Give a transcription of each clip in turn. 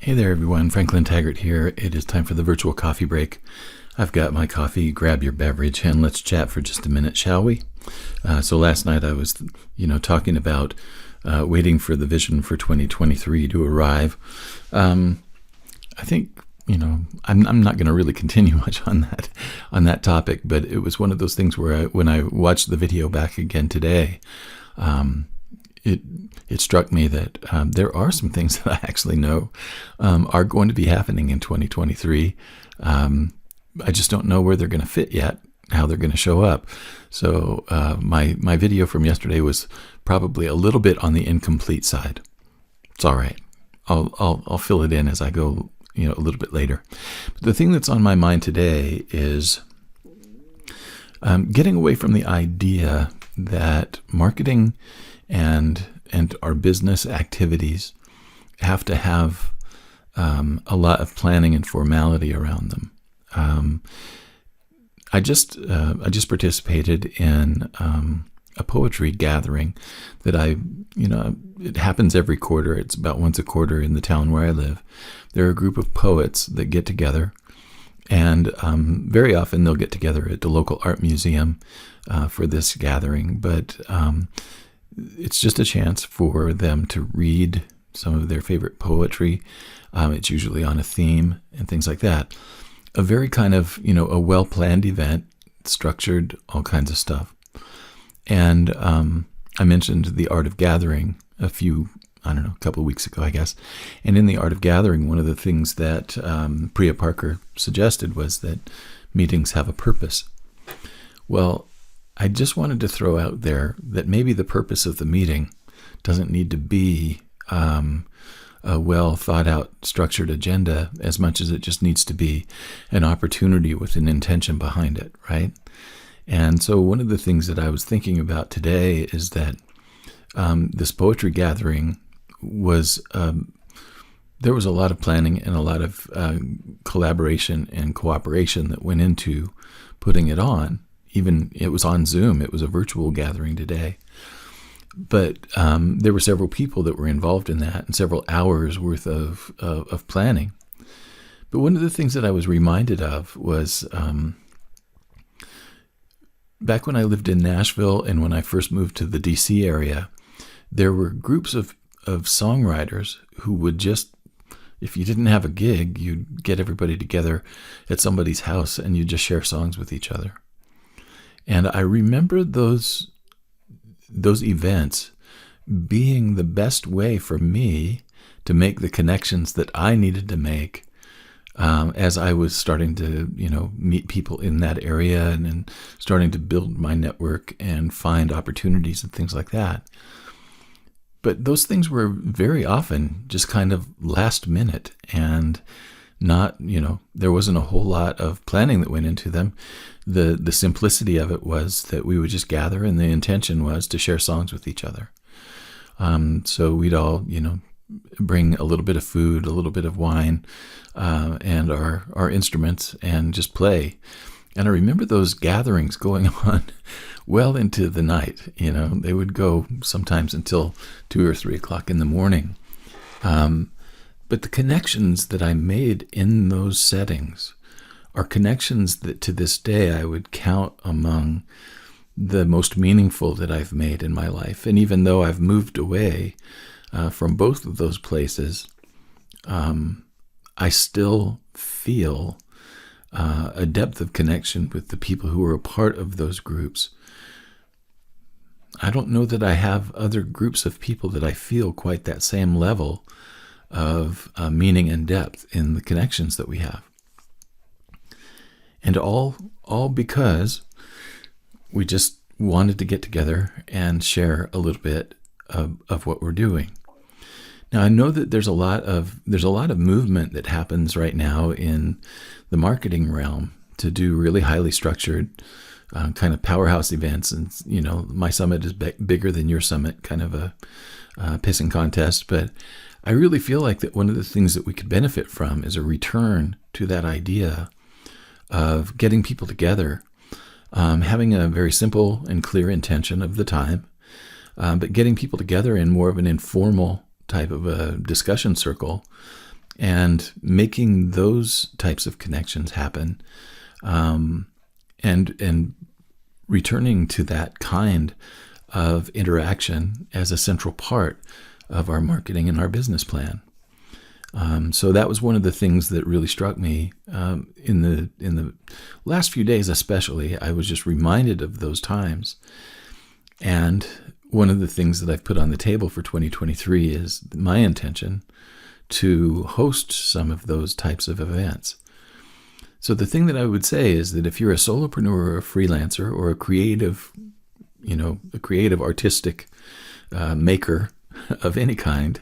Hey there, everyone. Franklin Taggart here. It is time for the virtual coffee break. I've got my coffee. Grab your beverage and let's chat for just a minute, shall we? So last night I was, talking about waiting for the vision for 2023 to arrive. I think, I'm not going to really continue much on that topic, but it was one of those things where when I watched the video back again today, it struck me that there are some things that I actually know are going to be happening in 2023. I just don't know where they're going to fit yet, how they're going to show up. So my video from yesterday was probably a little bit on the incomplete side. It's all right. I'll fill it in as I go, a little bit later. But the thing that's on my mind today is getting away from the idea that marketing and our business activities have to have a lot of planning and formality around them. I just participated in a poetry gathering that it happens every quarter. It's about once a quarter in the town where I live. There are a group of poets that get together, and very often they'll get together at the local art museum for this gathering. But it's just a chance for them to read some of their favorite poetry. It's usually on a theme and things like that. A very kind of, a well-planned event, structured, all kinds of stuff. And I mentioned the art of gathering a couple of weeks ago, I guess. And in the art of gathering, one of the things that Priya Parker suggested was that meetings have a purpose. Well, I just wanted to throw out there that maybe the purpose of the meeting doesn't need to be a well thought out, structured agenda as much as it just needs to be an opportunity with an intention behind it, right? And so one of the things that I was thinking about today is that this poetry gathering was, there was a lot of planning and a lot of collaboration and cooperation that went into putting it on. Even it was on Zoom. It was a virtual gathering today. But there were several people that were involved in that and several hours worth of planning. But one of the things that I was reminded of was back when I lived in Nashville and when I first moved to the DC area, there were groups of songwriters who would just, if you didn't have a gig, you'd get everybody together at somebody's house and you'd just share songs with each other. And I remember those events being the best way for me to make the connections that I needed to make as I was starting to, meet people in that area and starting to build my network and find opportunities and things like that. But those things were very often just kind of last minute and not, there wasn't a whole lot of planning that went into them. The simplicity of it was that we would just gather and the intention was to share songs with each other. So we'd all, bring a little bit of food, a little bit of wine, and our instruments and just play. And I remember those gatherings going on well into the night. They would go sometimes until 2 or 3 o'clock in the morning. But the connections that I made in those settings are connections that to this day I would count among the most meaningful that I've made in my life. And even though I've moved away from both of those places, I still feel a depth of connection with the people who are a part of those groups. I don't know that I have other groups of people that I feel quite that same level of meaning and depth in the connections that we have. And all because we just wanted to get together and share a little bit of what we're doing. Now, I know that there's a lot of movement that happens right now in the marketing realm to do really highly structured kind of powerhouse events. And, my summit is bigger than your summit, kind of a pissing contest. But I really feel like that one of the things that we could benefit from is a return to that idea of getting people together, having a very simple and clear intention of the time, but getting people together in more of an informal type of a discussion circle and making those types of connections happen, and returning to that kind of interaction as a central part of our marketing and our business plan. So that was one of the things that really struck me in the last few days, especially. I was just reminded of those times, and one of the things that I've put on the table for 2023 is my intention to host some of those types of events. So the thing that I would say is that if you're a solopreneur or a freelancer or a creative artistic maker of any kind,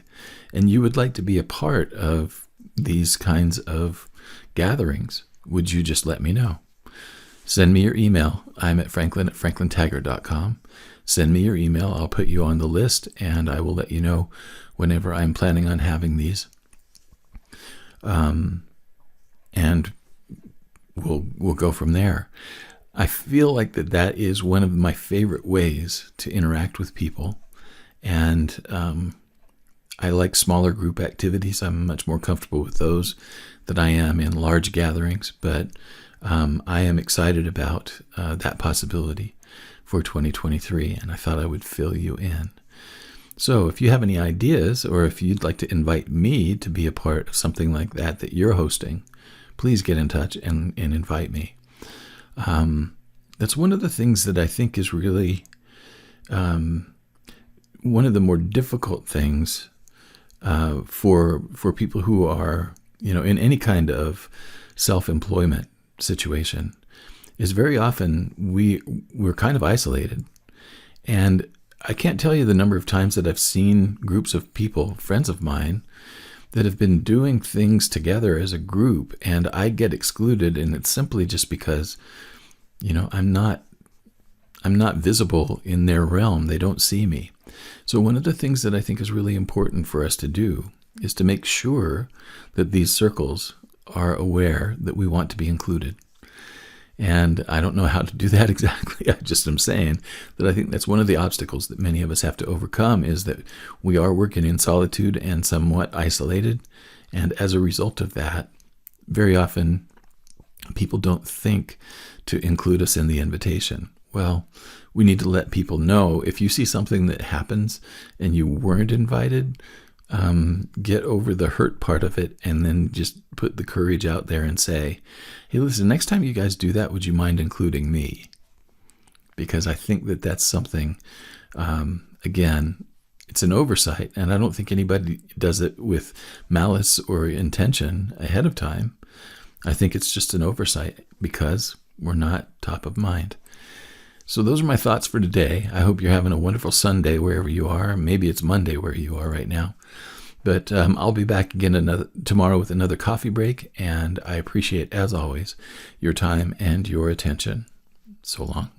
and you would like to be a part of these kinds of gatherings, would you just let me know? Send me your email. I'm at franklin@franklintaggart.com. Send me your email. I'll put you on the list, and I will let you know whenever I'm planning on having these. And we'll go from there. I feel like that is one of my favorite ways to interact with people, and I like smaller group activities. I'm much more comfortable with those than I am in large gatherings, but I am excited about that possibility for 2023, and I thought I would fill you in. So if you have any ideas, or if you'd like to invite me to be a part of something like that you're hosting, please get in touch and invite me. That's one of the things that I think is really one of the more difficult things for people who are, in any kind of self-employment situation, is very often we're kind of isolated. And I can't tell you the number of times that I've seen groups of people, friends of mine, that have been doing things together as a group, and I get excluded, and it's simply just because, I'm not visible in their realm. They don't see me. So one of the things that I think is really important for us to do is to make sure that these circles are aware that we want to be included. And I don't know how to do that exactly. I just am saying that I think that's one of the obstacles that many of us have to overcome, is that we are working in solitude and somewhat isolated. And as a result of that, very often people don't think to include us in the invitation. Well, we need to let people know, if you see something that happens and you weren't invited, get over the hurt part of it, and then just put the courage out there and say, hey, listen, next time you guys do that, would you mind including me? Because I think that that's something, again, it's an oversight, and I don't think anybody does it with malice or intention ahead of time. I think it's just an oversight because we're not top of mind. So those are my thoughts for today. I hope you're having a wonderful Sunday wherever you are. Maybe it's Monday where you are right now. But I'll be back again tomorrow with another coffee break, and I appreciate, as always, your time and your attention. So long.